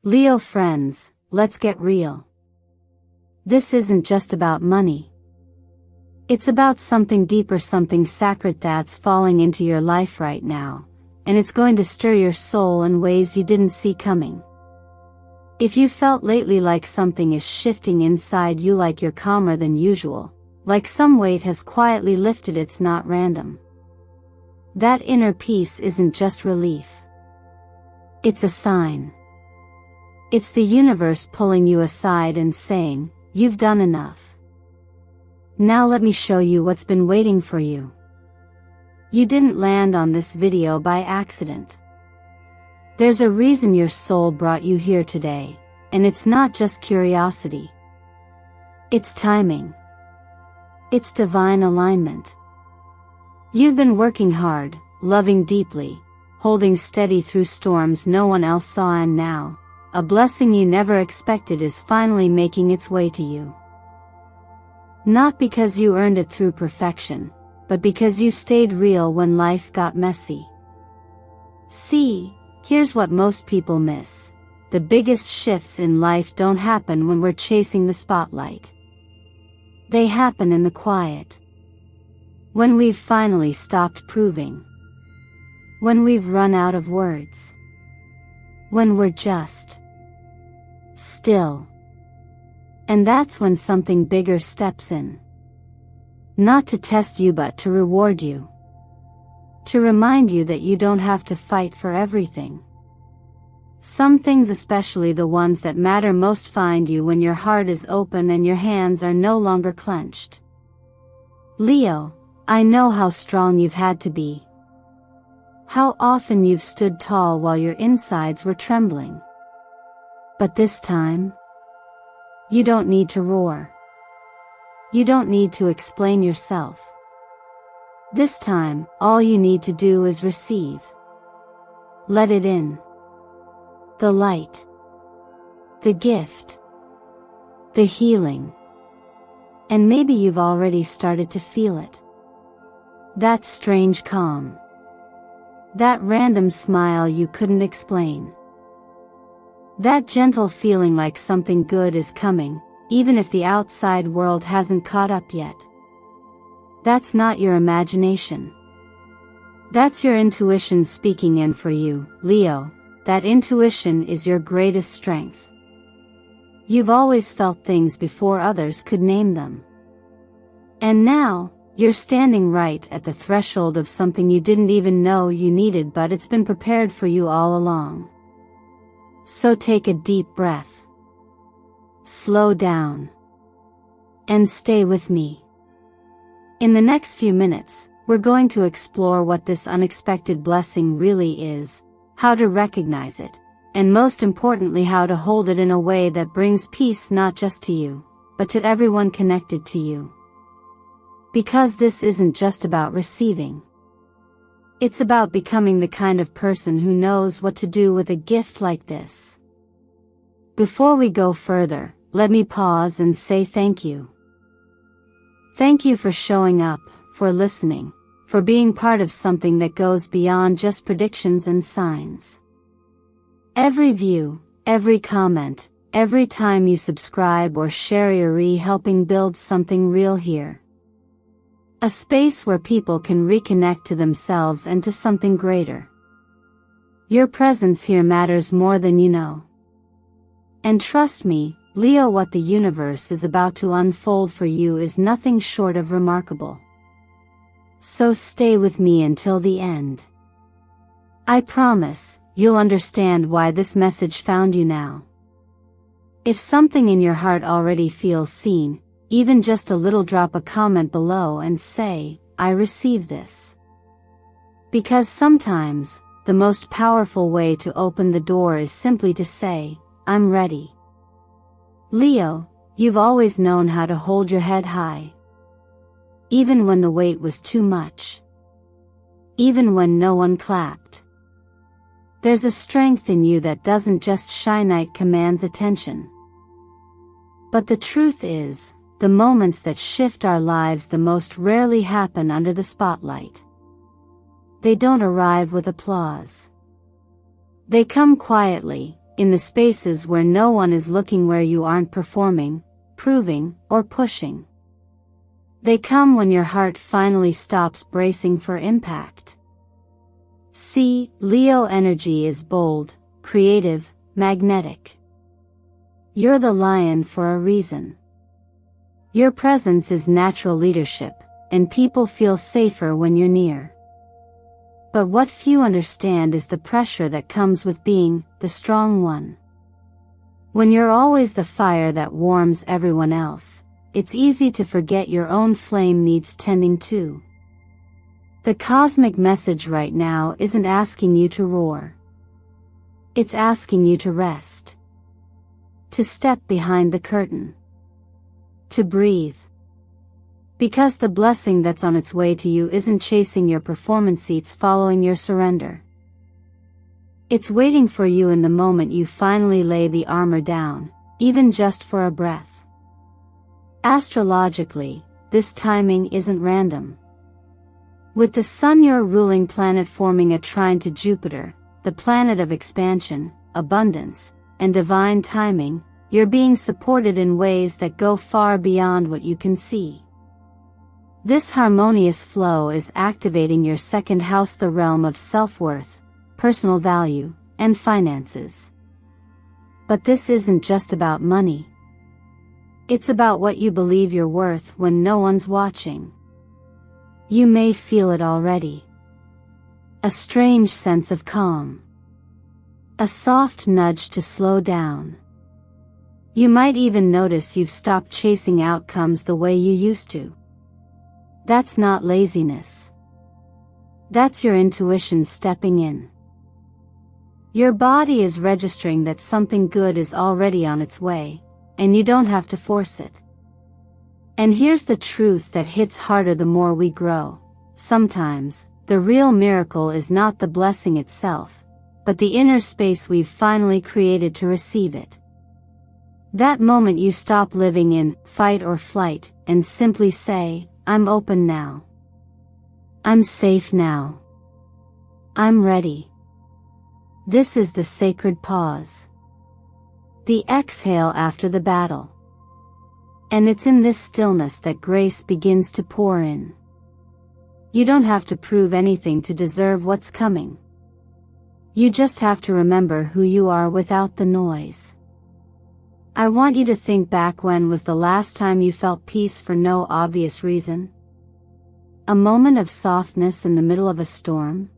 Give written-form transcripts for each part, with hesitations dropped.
Leo friends, let's get real. This isn't just about money. It's about something deeper, something sacred that's falling into your life right now, and it's going to stir your soul in ways you didn't see coming. If you felt lately like something is shifting inside you, like you're calmer than usual, like some weight has quietly lifted, it's not random. That inner peace isn't just relief. It's a sign. It's the universe pulling you aside and saying, "You've done enough. Now let me show you what's been waiting for you." You didn't land on this video by accident. There's a reason your soul brought you here today, and it's not just curiosity. It's timing. It's divine alignment. You've been working hard, loving deeply, holding steady through storms no one else saw, and now, a blessing you never expected is finally making its way to you. Not because you earned it through perfection, but because you stayed real when life got messy. See, here's what most people miss. The biggest shifts in life don't happen when we're chasing the spotlight. They happen in the quiet. When we've finally stopped proving. When we've run out of words. When we're just still. And that's when something bigger steps in. Not to test you, but to reward you. To remind you that you don't have to fight for everything. Some things, especially the ones that matter most, find you when your heart is open and your hands are no longer clenched. Leo, I know how strong you've had to be. How often you've stood tall while your insides were trembling. But this time, you don't need to roar. You don't need to explain yourself. This time, all you need to do is receive. Let it in. The light. The gift. The healing. And maybe you've already started to feel it. That strange calm. That random smile you couldn't explain. That gentle feeling like something good is coming, even if the outside world hasn't caught up yet. That's not your imagination. That's your intuition speaking in for you, Leo. That intuition is your greatest strength. You've always felt things before others could name them. And now, you're standing right at the threshold of something you didn't even know you needed, but it's been prepared for you all along. So take a deep breath. Slow down. And stay with me. In the next few minutes, we're going to explore what this unexpected blessing really is, how to recognize it, and most importantly, how to hold it in a way that brings peace not just to you, but to everyone connected to you. Because this isn't just about receiving. It's about becoming the kind of person who knows what to do with a gift like this. Before we go further, let me pause and say thank you. Thank you for showing up, for listening, for being part of something that goes beyond just predictions and signs. Every view, every comment, every time you subscribe or share your helping build something real here. A space where people can reconnect to themselves and to something greater. Your presence here matters more than you know. And trust me, Leo, what the universe is about to unfold for you is nothing short of remarkable. So stay with me until the end. I promise, you'll understand why this message found you now. If something in your heart already feels seen, even just a little, drop a comment below and say, "I receive this." Because sometimes, the most powerful way to open the door is simply to say, "I'm ready." Leo, you've always known how to hold your head high. Even when the weight was too much. Even when no one clapped. There's a strength in you that doesn't just shine, it commands attention. But the truth is, the moments that shift our lives the most rarely happen under the spotlight. They don't arrive with applause. They come quietly, in the spaces where no one is looking, where you aren't performing, proving, or pushing. They come when your heart finally stops bracing for impact. See, Leo energy is bold, creative, magnetic. You're the lion for a reason. Your presence is natural leadership, and people feel safer when you're near. But what few understand is the pressure that comes with being the strong one. When you're always the fire that warms everyone else, it's easy to forget your own flame needs tending too. The cosmic message right now isn't asking you to roar. It's asking you to rest. To step behind the curtain. To breathe. Because the blessing that's on its way to you isn't chasing your performance, it's following your surrender. It's waiting for you in the moment you finally lay the armor down, even just for a breath. Astrologically, this timing isn't random. With the Sun, your ruling planet, forming a trine to Jupiter, the planet of expansion, abundance, and divine timing, you're being supported in ways that go far beyond what you can see. This harmonious flow is activating your second house, the realm of self-worth, personal value, and finances. But this isn't just about money. It's about what you believe you're worth when no one's watching. You may feel it already. A strange sense of calm. A soft nudge to slow down. You might even notice you've stopped chasing outcomes the way you used to. That's not laziness. That's your intuition stepping in. Your body is registering that something good is already on its way, and you don't have to force it. And here's the truth that hits harder the more we grow. Sometimes, the real miracle is not the blessing itself, but the inner space we've finally created to receive it. That moment you stop living in fight or flight and simply say, I'm open now. I'm safe now. I'm ready. This is the sacred pause. The exhale after the battle. And it's in this stillness that grace begins to pour in. You don't have to prove anything to deserve what's coming. You just have to remember who you are without the noise. I want you to think back, when was the last time you felt peace for no obvious reason? A moment of softness in the middle of a storm?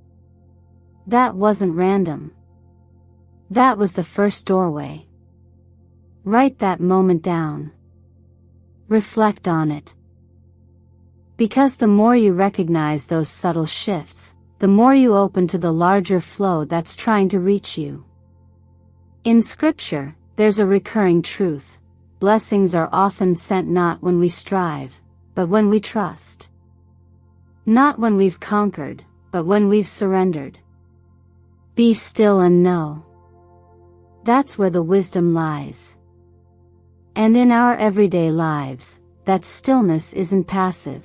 That wasn't random. That was the first doorway. Write that moment down. Reflect on it. Because the more you recognize those subtle shifts, the more you open to the larger flow that's trying to reach you. In scripture, there's a recurring truth. Blessings are often sent not when we strive, but when we trust. Not when we've conquered, but when we've surrendered. Be still and know. That's where the wisdom lies. And in our everyday lives, that stillness isn't passive.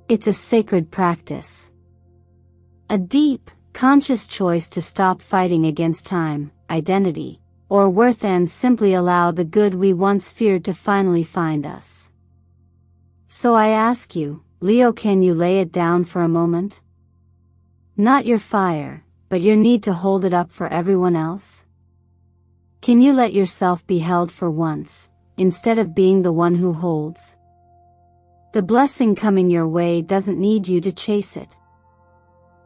It's a sacred practice. A deep, conscious choice to stop fighting against time, identity, or worth, and simply allow the good we once feared to finally find us. So I ask you, Leo, can you lay it down for a moment? Not your fire, but your need to hold it up for everyone else? Can you let yourself be held for once, instead of being the one who holds? The blessing coming your way doesn't need you to chase it.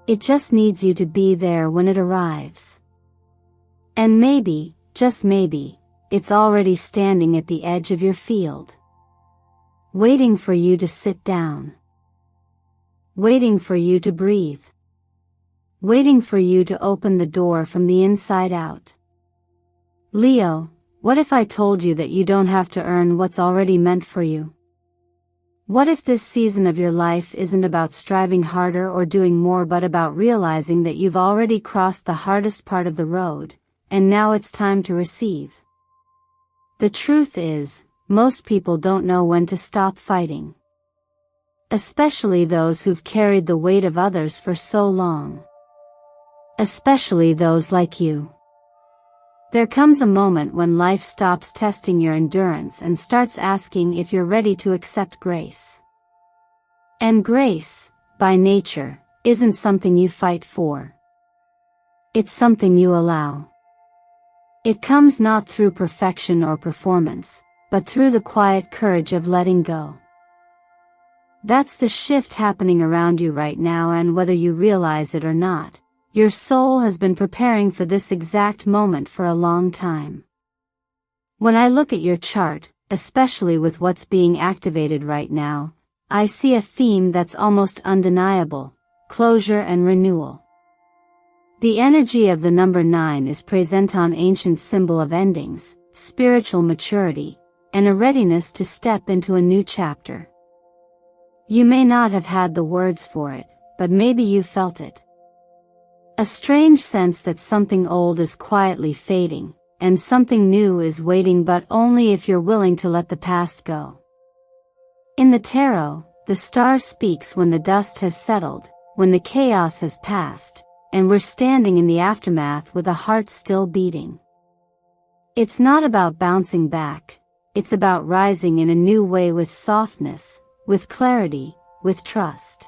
It just needs you to be there when it arrives. And maybe, just maybe, it's already standing at the edge of your field. Waiting for you to sit down. Waiting for you to breathe. Waiting for you to open the door from the inside out. Leo, what if I told you that you don't have to earn what's already meant for you? What if this season of your life isn't about striving harder or doing more, but about realizing that you've already crossed the hardest part of the road, and now it's time to receive? The truth is, most people don't know when to stop fighting. Especially those who've carried the weight of others for so long. Especially those like you. There comes a moment when life stops testing your endurance and starts asking if you're ready to accept grace. And grace, by nature, isn't something you fight for. It's something you allow. It comes not through perfection or performance, but through the quiet courage of letting go. That's the shift happening around you right now, and whether you realize it or not, your soul has been preparing for this exact moment for a long time. When I look at your chart, especially with what's being activated right now, I see a theme that's almost undeniable: closure and renewal. The energy of the number 9 is present on ancient symbol of endings, spiritual maturity, and a readiness to step into a new chapter. You may not have had the words for it, but maybe you felt it. A strange sense that something old is quietly fading, and something new is waiting, but only if you're willing to let the past go. In the tarot, the star speaks when the dust has settled, when the chaos has passed, and we're standing in the aftermath with a heart still beating. It's not about bouncing back, it's about rising in a new way, with softness, with clarity, with trust.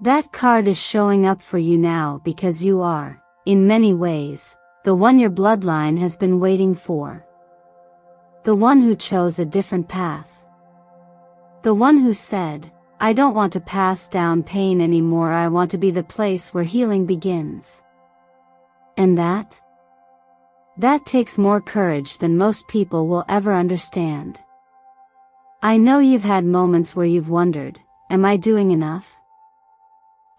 That card is showing up for you now because you are, in many ways, the one your bloodline has been waiting for. The one who chose a different path. The one who said, "I don't want to pass down pain anymore, I want to be the place where healing begins." And that takes more courage than most people will ever understand. I know you've had moments where you've wondered, am I doing enough?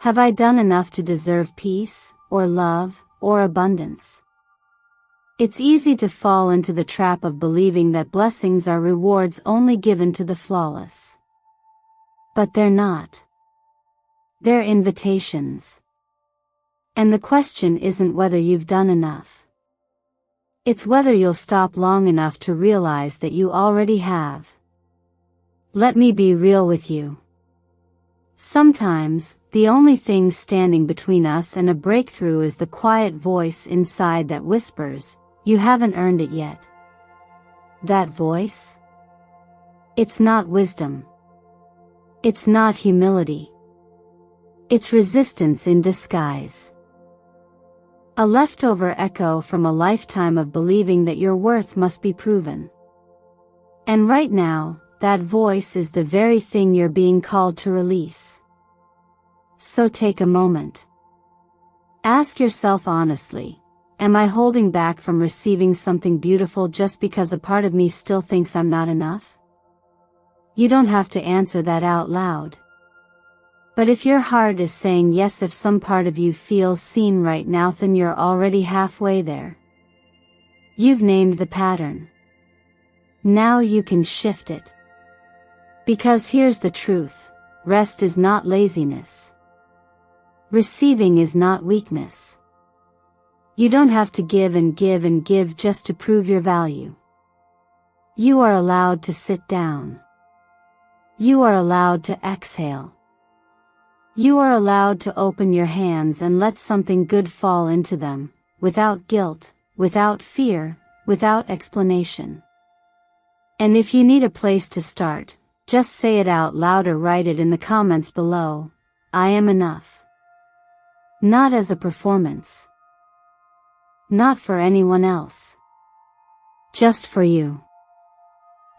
Have I done enough to deserve peace, or love, or abundance? It's easy to fall into the trap of believing that blessings are rewards only given to the flawless. But they're not. They're invitations. And the question isn't whether you've done enough. It's whether you'll stop long enough to realize that you already have. Let me be real with you. Sometimes, the only thing standing between us and a breakthrough is the quiet voice inside that whispers, "You haven't earned it yet." That voice? It's not wisdom. It's not humility. It's resistance in disguise. A leftover echo from a lifetime of believing that your worth must be proven. And right now, that voice is the very thing you're being called to release. So take a moment. Ask yourself honestly, am I holding back from receiving something beautiful just because a part of me still thinks I'm not enough? You don't have to answer that out loud. But if your heart is saying yes, if some part of you feels seen right now, then you're already halfway there. You've named the pattern. Now you can shift it. Because here's the truth, rest is not laziness. Receiving is not weakness. You don't have to give and give and give just to prove your value. You are allowed to sit down. You are allowed to exhale. You are allowed to open your hands and let something good fall into them, without guilt, without fear, without explanation. And if you need a place to start, just say it out loud or write it in the comments below. I am enough. Not as a performance. Not for anyone else. Just for you.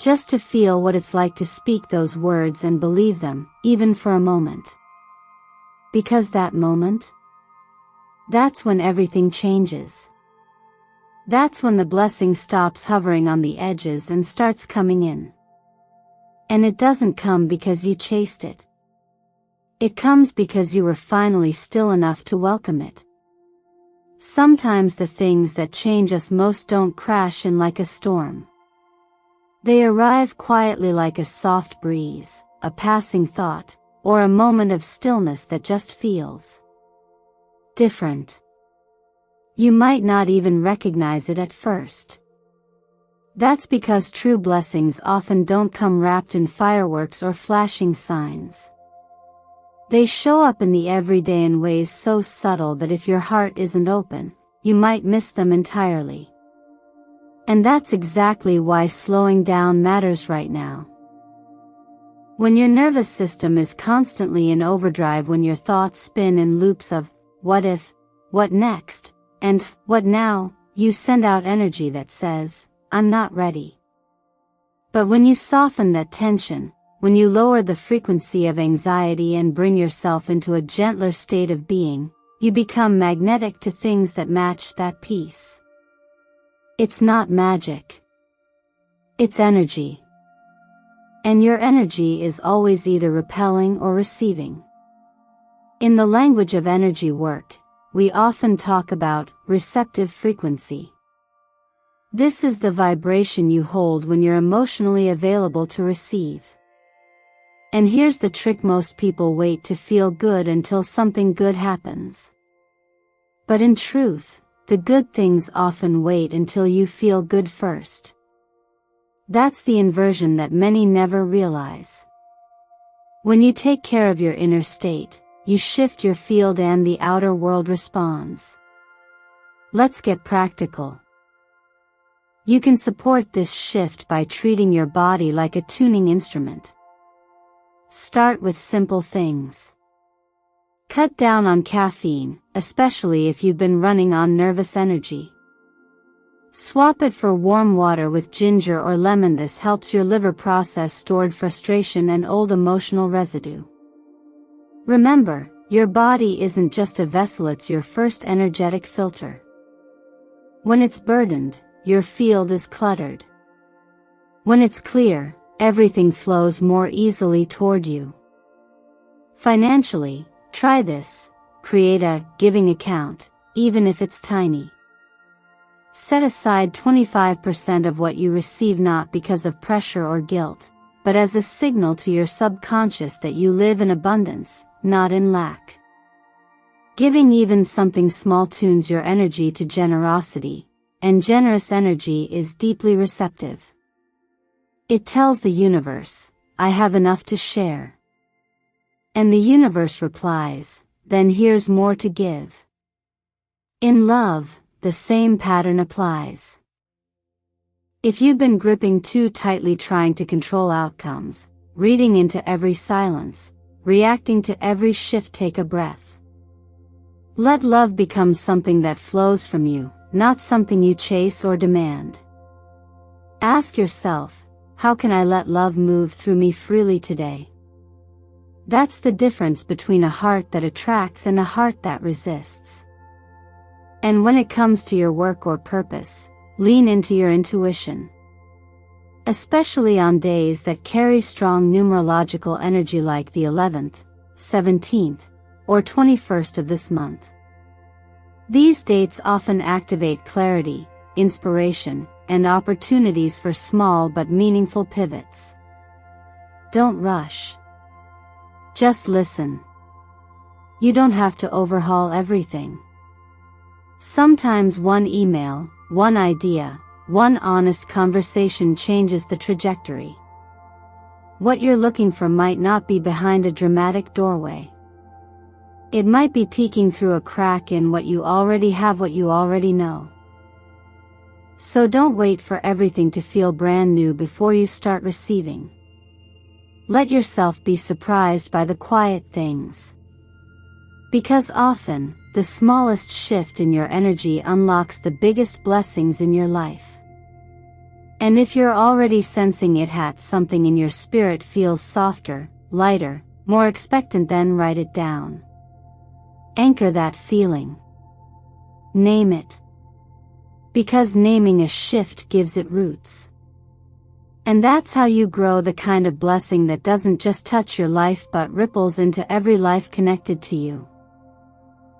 Just to feel what it's like to speak those words and believe them, even for a moment. Because that moment, that's when everything changes. That's when the blessing stops hovering on the edges and starts coming in. And it doesn't come because you chased it. It comes because you were finally still enough to welcome it. Sometimes the things that change us most don't crash in like a storm. They arrive quietly, like a soft breeze, a passing thought, or a moment of stillness that just feels different. You might not even recognize it at first. That's because true blessings often don't come wrapped in fireworks or flashing signs. They show up in the everyday in ways so subtle that if your heart isn't open, you might miss them entirely. And that's exactly why slowing down matters right now. When your nervous system is constantly in overdrive, when your thoughts spin in loops of, what if, what next, and what now, you send out energy that says, I'm not ready. But when you soften that tension, when you lower the frequency of anxiety and bring yourself into a gentler state of being, you become magnetic to things that match that peace. It's not magic. It's energy. And your energy is always either repelling or receiving. In the language of energy work, we often talk about receptive frequency. This is the vibration you hold when you're emotionally available to receive. And here's the trick: most people wait to feel good until something good happens. But in truth, the good things often wait until you feel good first. That's the inversion that many never realize. When you take care of your inner state, you shift your field and the outer world responds. Let's get practical. You can support this shift by treating your body like a tuning instrument. Start with simple things. Cut down on caffeine, especially if you've been running on nervous energy. Swap it for warm water with ginger or lemon. This helps your liver process stored frustration and old emotional residue. Remember, your body isn't just a vessel, it's your first energetic filter. When it's burdened, your field is cluttered. When it's clear, everything flows more easily toward you. Financially, try this: create a giving account, even if it's tiny. Set aside 25% of what you receive, not because of pressure or guilt, but as a signal to your subconscious that you live in abundance, not in lack. Giving even something small tunes your energy to generosity, and generous energy is deeply receptive. It tells the universe, I have enough to share. And the universe replies, then here's more to give. In love, the same pattern applies. If you've been gripping too tightly, trying to control outcomes, reading into every silence, reacting to every shift, take a breath. Let love become something that flows from you, not something you chase or demand. Ask yourself, how can I let love move through me freely today? That's the difference between a heart that attracts and a heart that resists. And when it comes to your work or purpose, lean into your intuition. Especially on days that carry strong numerological energy like the 11th, 17th, or 21st of this month. These dates often activate clarity, inspiration, and opportunities for small but meaningful pivots. Don't rush. Just listen. You don't have to overhaul everything. Sometimes one email, one idea, one honest conversation changes the trajectory. What you're looking for might not be behind a dramatic doorway. It might be peeking through a crack in what you already have, what you already know. So don't wait for everything to feel brand new before you start receiving. Let yourself be surprised by the quiet things. Because often, the smallest shift in your energy unlocks the biggest blessings in your life. And if you're already sensing it, something in your spirit feels softer, lighter, more expectant, then write it down. Anchor that feeling. Name it. Because naming a shift gives it roots. And that's how you grow the kind of blessing that doesn't just touch your life but ripples into every life connected to you.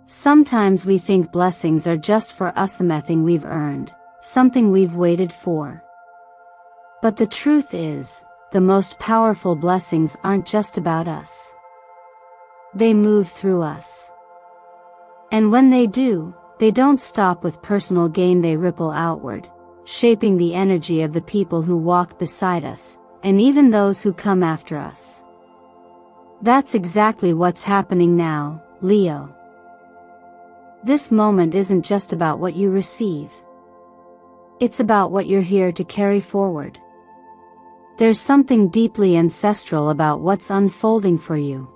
Sometimes we think blessings are just for us, something we've earned, something we've waited for. But the truth is, the most powerful blessings aren't just about us. They move through us. And when they do, they don't stop with personal gain, they ripple outward, shaping the energy of the people who walk beside us, and even those who come after us. That's exactly what's happening now, Leo. This moment isn't just about what you receive. It's about what you're here to carry forward. There's something deeply ancestral about what's unfolding for you.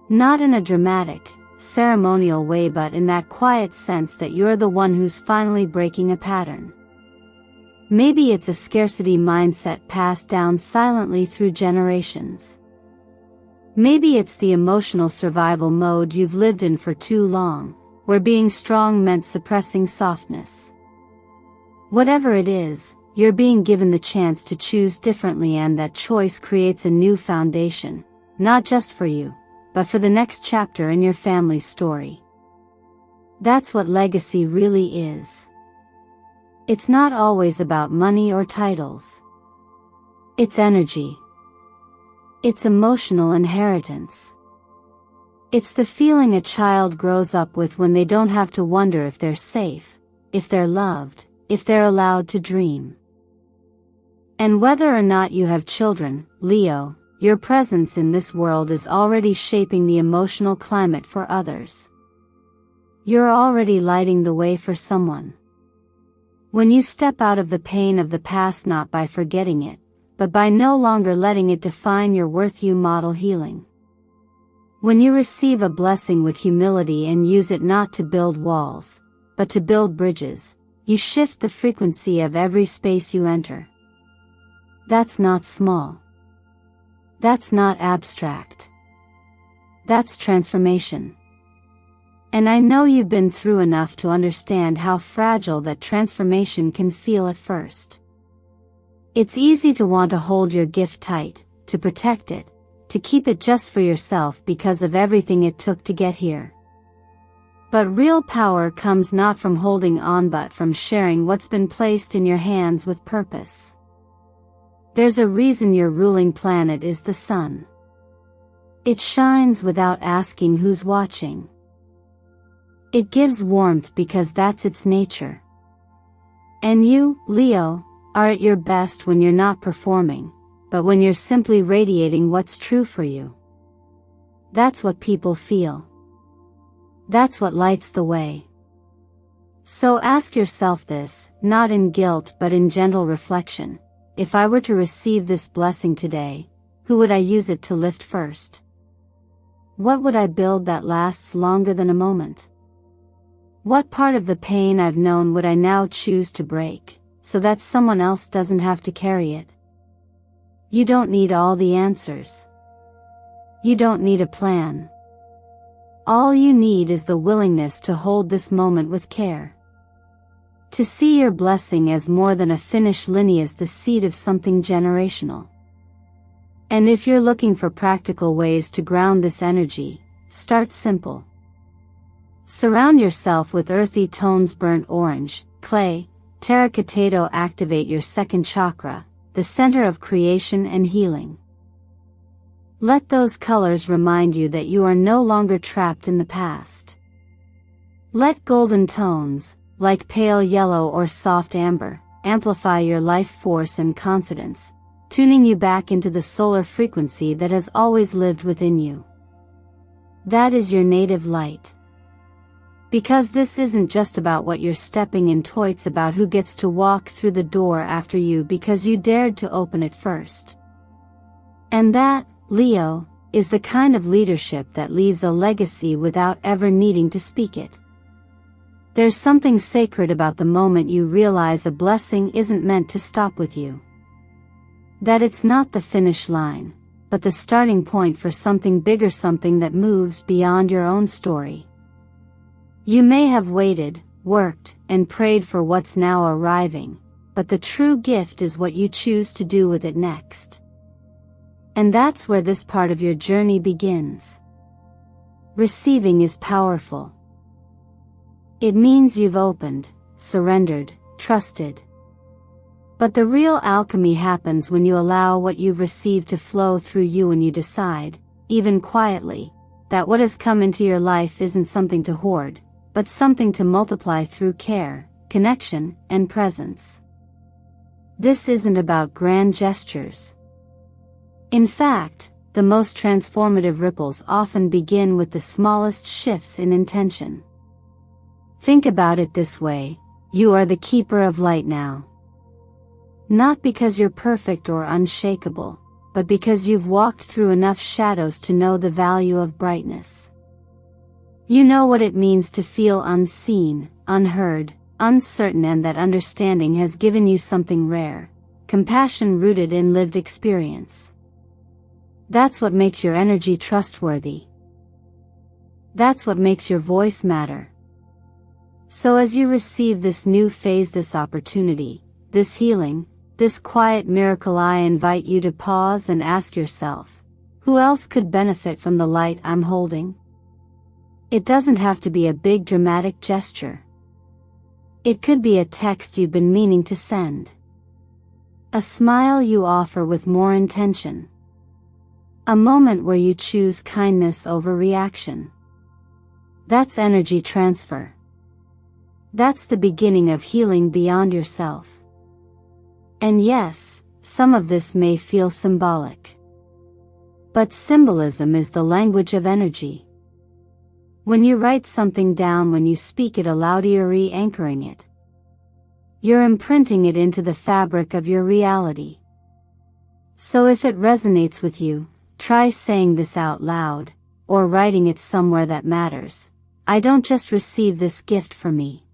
Not in a dramatic, ceremonial way, but in that quiet sense that you're the one who's finally breaking a pattern. Maybe it's a scarcity mindset passed down silently through generations. Maybe it's the emotional survival mode you've lived in for too long, where being strong meant suppressing softness. Whatever it is, you're being given the chance to choose differently, and that choice creates a new foundation, not just for you, but for the next chapter in your family's story. That's what legacy really is. It's not always about money or titles. It's energy. It's emotional inheritance. It's the feeling a child grows up with when they don't have to wonder if they're safe, if they're loved, if they're allowed to dream. And whether or not you have children, Leo, your presence in this world is already shaping the emotional climate for others. You're already lighting the way for someone. When you step out of the pain of the past, not by forgetting it, but by no longer letting it define your worth, you model healing. When you receive a blessing with humility and use it not to build walls, but to build bridges, you shift the frequency of every space you enter. That's not small. That's not abstract. That's transformation. And I know you've been through enough to understand how fragile that transformation can feel at first. It's easy to want to hold your gift tight, to protect it, to keep it just for yourself because of everything it took to get here. But real power comes not from holding on, but from sharing what's been placed in your hands with purpose. There's a reason your ruling planet is the sun. It shines without asking who's watching. It gives warmth because that's its nature. And you, Leo, are at your best when you're not performing, but when you're simply radiating what's true for you. That's what people feel. That's what lights the way. So ask yourself this, not in guilt but in gentle reflection. If I were to receive this blessing today, who would I use it to lift first? What would I build that lasts longer than a moment? What part of the pain I've known would I now choose to break, so that someone else doesn't have to carry it? You don't need all the answers. You don't need a plan. All you need is the willingness to hold this moment with care. To see your blessing as more than a finish line, as the seed of something generational. And if you're looking for practical ways to ground this energy, start simple. Surround yourself with earthy tones: burnt orange, clay, terracotta. Activate your second chakra, the center of creation and healing. Let those colors remind you that you are no longer trapped in the past. Let golden tones, like pale yellow or soft amber, amplify your life force and confidence, tuning you back into the solar frequency that has always lived within you. That is your native light. Because this isn't just about what you're stepping into, it's about who gets to walk through the door after you because you dared to open it first. And that, Leo, is the kind of leadership that leaves a legacy without ever needing to speak it. There's something sacred about the moment you realize a blessing isn't meant to stop with you. That it's not the finish line, but the starting point for something bigger, something that moves beyond your own story. You may have waited, worked, and prayed for what's now arriving, but the true gift is what you choose to do with it next. And that's where this part of your journey begins. Receiving is powerful. It means you've opened, surrendered, trusted. But the real alchemy happens when you allow what you've received to flow through you, and you decide, even quietly, that what has come into your life isn't something to hoard, but something to multiply through care, connection, and presence. This isn't about grand gestures. In fact, the most transformative ripples often begin with the smallest shifts in intention. Think about it this way: you are the keeper of light now. Not because you're perfect or unshakable, but because you've walked through enough shadows to know the value of brightness. You know what it means to feel unseen, unheard, uncertain, and that understanding has given you something rare: compassion rooted in lived experience. That's what makes your energy trustworthy. That's what makes your voice matter. So as you receive this new phase, this opportunity, this healing, this quiet miracle, I invite you to pause and ask yourself, who else could benefit from the light I'm holding? It doesn't have to be a big dramatic gesture. It could be a text you've been meaning to send. A smile you offer with more intention. A moment where you choose kindness over reaction. That's energy transfer. That's the beginning of healing beyond yourself. And yes, some of this may feel symbolic. But symbolism is the language of energy. When you write something down, when you speak it aloud, you're re-anchoring it. You're imprinting it into the fabric of your reality. So if it resonates with you, try saying this out loud, or writing it somewhere that matters. I don't just receive this gift for me.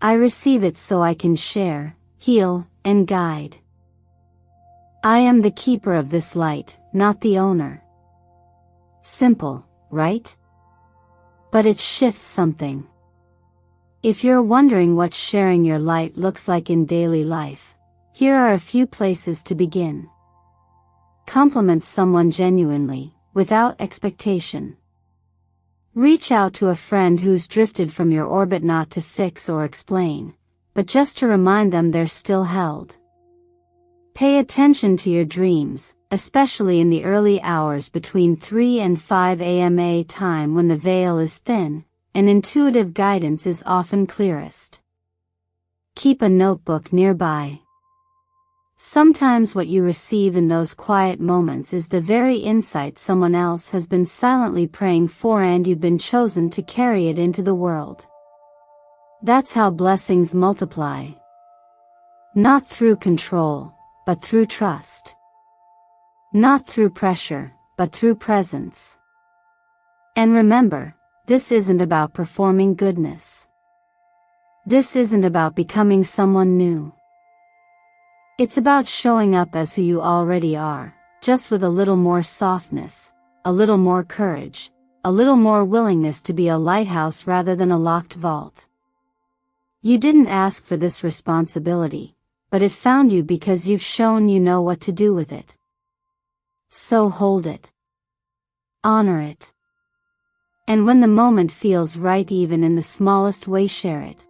I receive it so I can share, heal, and guide. I am the keeper of this light, not the owner. Simple, right? But it shifts something. If you're wondering what sharing your light looks like in daily life, here are a few places to begin. Compliment someone genuinely, without expectation. Reach out to a friend who's drifted from your orbit, not to fix or explain, but just to remind them they're still held. Pay attention to your dreams, especially in the early hours between 3 and 5 a.m. a time when the veil is thin, and intuitive guidance is often clearest. Keep a notebook nearby. Sometimes what you receive in those quiet moments is the very insight someone else has been silently praying for, and you've been chosen to carry it into the world. That's how blessings multiply. Not through control, but through trust. Not through pressure, but through presence. And remember, this isn't about performing goodness. This isn't about becoming someone new. It's about showing up as who you already are, just with a little more softness, a little more courage, a little more willingness to be a lighthouse rather than a locked vault. You didn't ask for this responsibility, but it found you because you've shown you know what to do with it. So hold it. Honor it. And when the moment feels right, even in the smallest way, share it.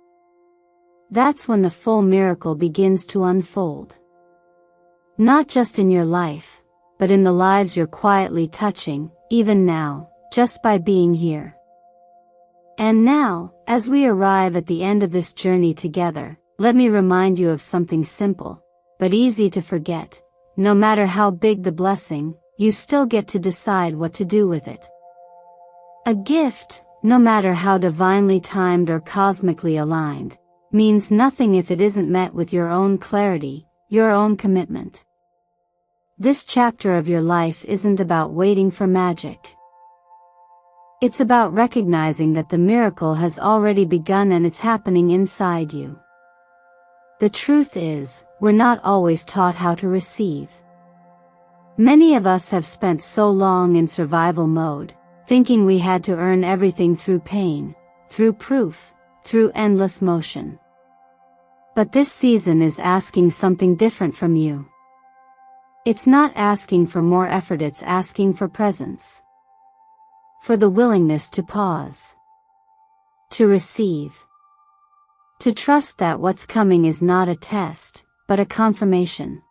That's when the full miracle begins to unfold. Not just in your life, but in the lives you're quietly touching, even now, just by being here. And now, as we arrive at the end of this journey together, let me remind you of something simple, but easy to forget. No matter how big the blessing, you still get to decide what to do with it. A gift, no matter how divinely timed or cosmically aligned, means nothing if it isn't met with your own clarity, your own commitment. This chapter of your life isn't about waiting for magic. It's about recognizing that the miracle has already begun and it's happening inside you. The truth is, we're not always taught how to receive. Many of us have spent so long in survival mode, thinking we had to earn everything through pain, through proof, through endless motion. But this season is asking something different from you. It's not asking for more effort, it's asking for presence. For the willingness to pause. To receive. To trust that what's coming is not a test, but a confirmation.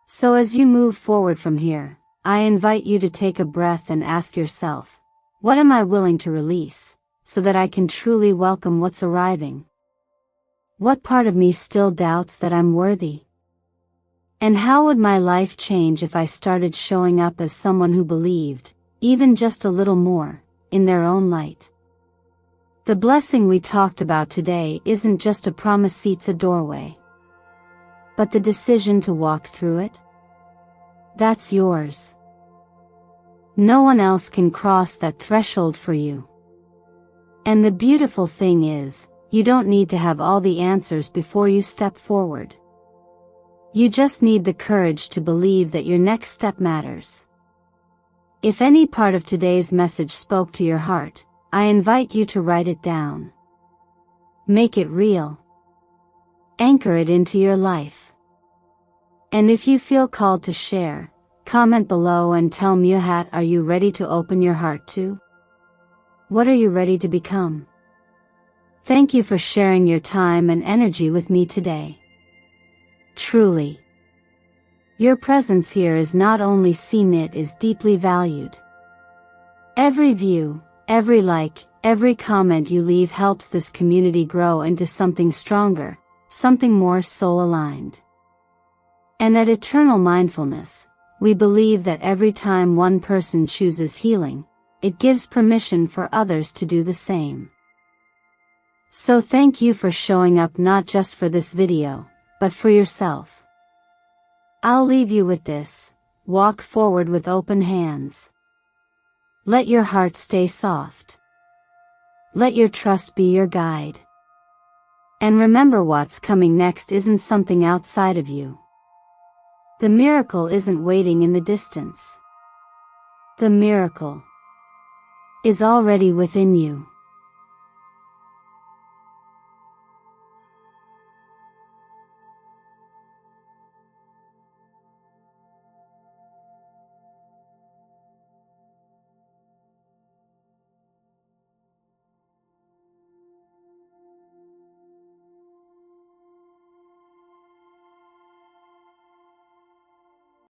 So as you move forward from here, I invite you to take a breath and ask yourself, what am I willing to release, so that I can truly welcome what's arriving? What part of me still doubts that I'm worthy? And how would my life change if I started showing up as someone who believed, even just a little more, in their own light? The blessing we talked about today isn't just a promise seats a doorway, but the decision to walk through it. That's yours. No one else can cross that threshold for you. And the beautiful thing is, you don't need to have all the answers before you step forward. You just need the courage to believe that your next step matters. If any part of today's message spoke to your heart, I invite you to write it down. Make it real. Anchor it into your life. And if you feel called to share, comment below and tell Muhat, are you ready to open your heart to? What are you ready to become? Thank you for sharing your time and energy with me today. Truly. Your presence here is not only seen, it is deeply valued. Every view, every like, every comment you leave helps this community grow into something stronger, something more soul-aligned. And at Eternal Mindfulness, we believe that every time one person chooses healing, it gives permission for others to do the same. So thank you for showing up, not just for this video, but for yourself. I'll leave you with this: walk forward with open hands. Let your heart stay soft. Let your trust be your guide. And remember, what's coming next isn't something outside of you. The miracle isn't waiting in the distance. The miracle is already within you.